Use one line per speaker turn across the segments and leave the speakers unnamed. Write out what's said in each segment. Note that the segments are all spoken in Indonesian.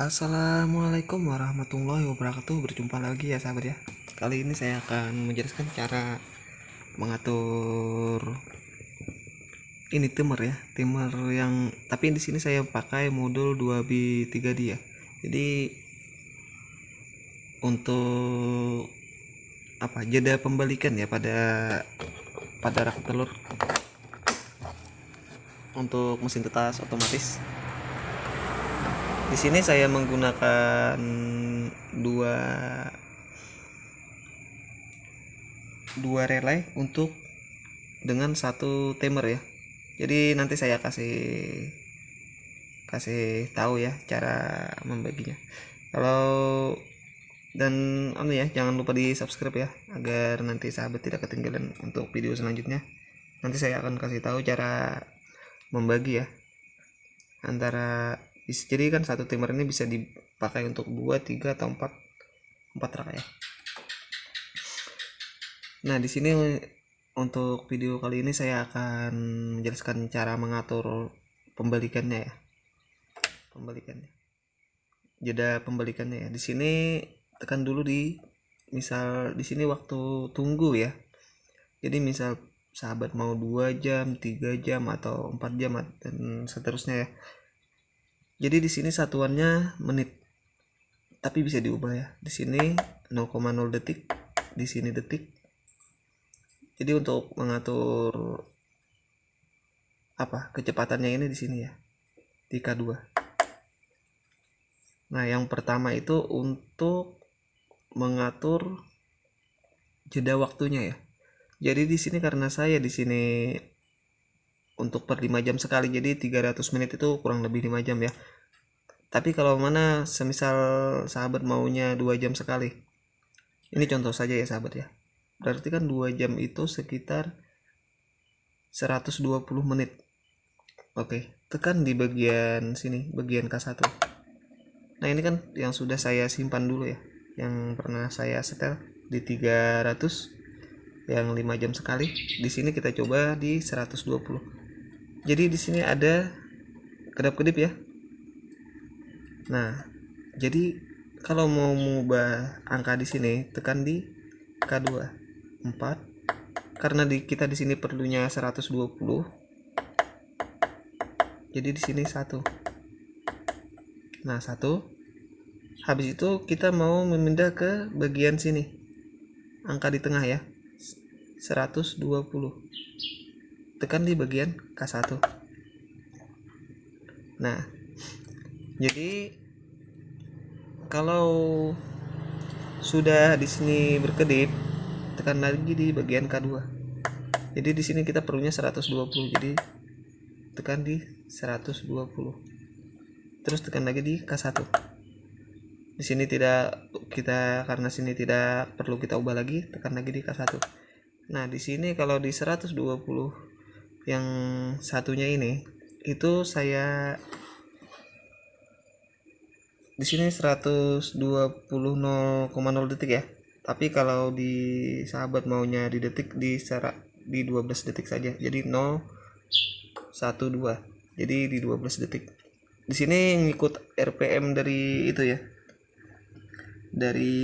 Assalamualaikum warahmatullahi wabarakatuh. Berjumpa lagi ya sahabat ya. Kali ini saya akan menjelaskan cara mengatur ini timer ya. Timer yang tapi di sini saya pakai modul 2B 3D ya. Jadi untuk jeda pembalikan ya pada rak telur untuk mesin tetas otomatis. Di sini saya menggunakan dua relay untuk dengan satu timer ya. Jadi nanti saya kasih tahu ya cara membaginya. Kalau dan jangan lupa di subscribe ya agar nanti sahabat tidak ketinggalan untuk video selanjutnya. Nanti saya akan kasih tahu cara membagi ya antara, jadi kan satu timer ini bisa dipakai untuk 2, 3 atau 4 rak ya. Nah, di sini untuk video kali ini saya akan menjelaskan cara mengatur pembalikannya ya. Jeda pembalikannya ya. Di sini tekan dulu misal di sini waktu tunggu ya. Jadi misal sahabat mau 2 jam, 3 jam atau 4 jam dan seterusnya ya. Jadi di sini satuannya menit. Tapi bisa diubah ya. Di sini 0,0 detik, di sini detik. Jadi untuk mengatur kecepatannya ini di sini ya. Di K2. Nah, yang pertama itu untuk mengatur jeda waktunya ya. Jadi di sini karena saya di sini untuk per 5 jam sekali, jadi 300 menit itu kurang lebih 5 jam ya. Tapi kalau mana semisal sahabat maunya 2 jam sekali. Ini contoh saja ya sahabat ya. Berarti kan 2 jam itu sekitar 120 menit. Oke, tekan di bagian sini, bagian K1. Nah, ini kan yang sudah saya simpan dulu ya, yang pernah saya setel di 300 yang 5 jam sekali. Di sini kita coba di 120. Jadi di sini ada kedap-kedip ya. Nah, jadi kalau mau mengubah angka di sini tekan di K2 4, karena kita di sini perlunya 120. Jadi di sini 1. Nah, 1. Habis itu kita mau memindah ke bagian sini. Angka di tengah ya. 120. Tekan di bagian K1. Nah, jadi kalau sudah di sini berkedip, tekan lagi di bagian K2. Jadi di sini kita perlunya 120. Jadi tekan di 120. Terus tekan lagi di K1. Di sini karena sini tidak perlu kita ubah lagi, tekan lagi di K1. Nah, di sini kalau di 120 yang satunya ini itu saya di sini 120 0,0 detik ya. Tapi kalau di sahabat maunya di detik di 12 detik saja. Jadi 012. Jadi di 12 detik. Di sini ngikut RPM dari itu ya. Dari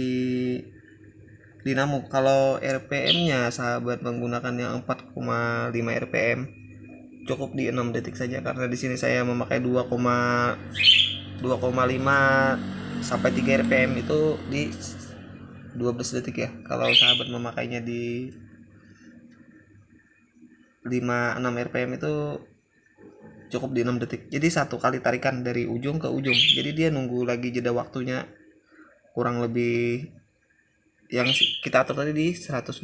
dinamo. Kalau RPM-nya sahabat menggunakan yang 4,5 RPM, cukup di 6 detik saja karena di sini saya memakai 2,5 sampai 3 RPM itu di 12 detik ya. Kalau sahabat memakainya di 5-6 RPM itu cukup di 6 detik. Jadi satu kali tarikan dari ujung ke ujung. Jadi dia nunggu lagi jeda waktunya kurang lebih yang kita atur tadi di 120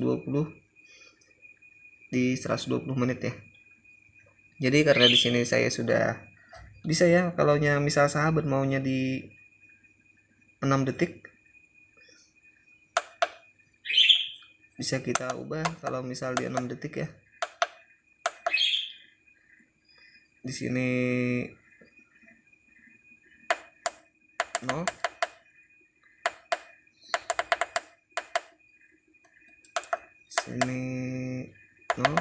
menit ya. Jadi karena di sini saya sudah bisa ya, kalau misal sahabat maunya di 6 detik bisa kita ubah. Kalau misal di 6 detik ya. Di sini 0. Sini 0.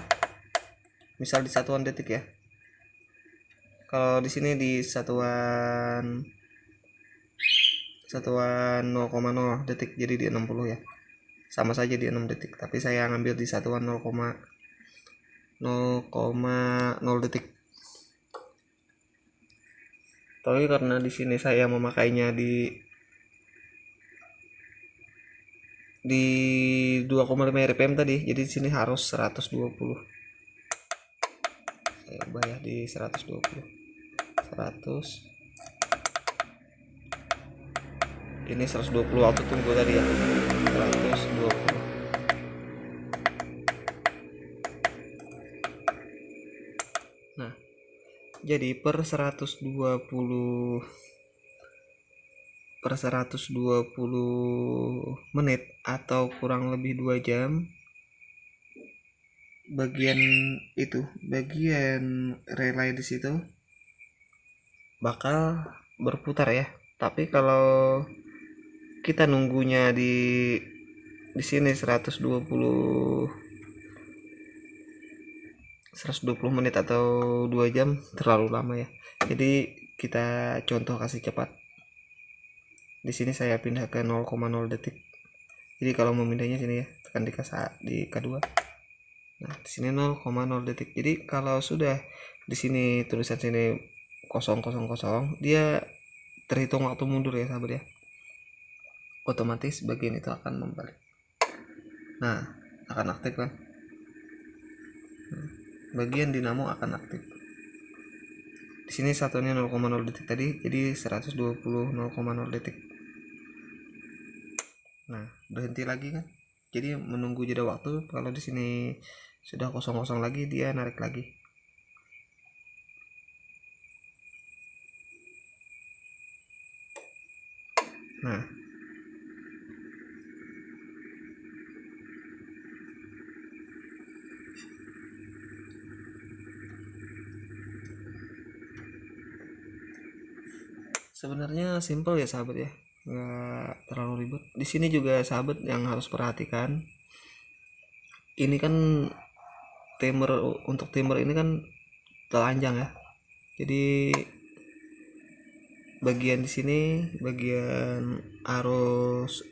Misal di satuan detik ya. Kalau di sini di satuan satuan 0,0 detik, jadi di 60 ya, sama saja di 6 detik, tapi saya ngambil di satuan 0,0 detik. Tapi karena di sini saya memakainya di 2,5 rpm tadi, jadi di sini harus 120. Saya ubah ya di 120. 100. Ini 120 auto tunggu tadi ya. 120. Nah, jadi per 120 menit atau kurang lebih 2 jam, bagian relay di situ bakal berputar ya. Tapi kalau kita nunggunya di sini 120 menit atau 2 jam terlalu lama ya. Jadi kita contoh kasih cepat. Di sini saya pindah ke 0,0 detik. Jadi kalau mau pindahnya sini ya, tekan di K2. Nah, di sini 0,0 detik. Jadi kalau sudah di sini tulisan sini 000, dia terhitung waktu mundur ya sahabat ya. Otomatis bagian itu akan membalik. Nah, akan aktif kan? Bagian dinamo akan aktif. Di sini satunya 0,0 detik tadi, jadi 120 0,0 detik. Nah, berhenti lagi kan? Jadi menunggu jeda waktu. Kalau di sini sudah kosong lagi, dia narik lagi. Nah, sebenarnya simple ya sahabat ya, nggak terlalu ribet. Di sini juga sahabat yang harus perhatikan, ini kan untuk timer ini kan telanjang ya. Jadi bagian di sini, bagian arus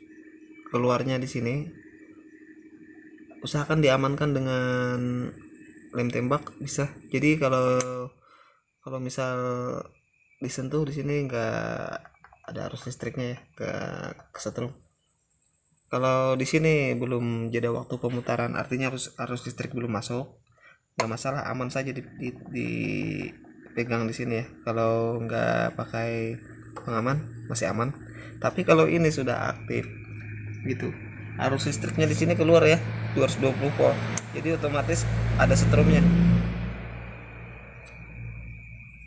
keluarnya di sini usahakan diamankan dengan lem tembak bisa. Jadi kalau misal disentuh di sini nggak ada arus listriknya ya, ke kesetrum. Kalau di sini belum jeda waktu pemutaran, artinya arus listrik belum masuk, nggak masalah, aman saja dipegang di sini ya. Kalau nggak pakai pengaman masih aman. Tapi kalau ini sudah aktif gitu, arus listriknya di sini keluar ya 220 volt, jadi otomatis ada setrumnya.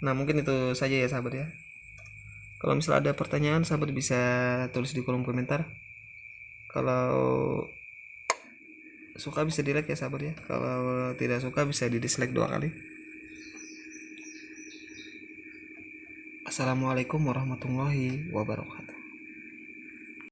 Nah, mungkin itu saja ya sahabat ya. Kalau misalnya ada pertanyaan, sahabat bisa tulis di kolom komentar. Kalau suka bisa di like ya sahabat ya. Kalau tidak suka bisa di dislike 2 kali. Assalamualaikum warahmatullahi wabarakatuh.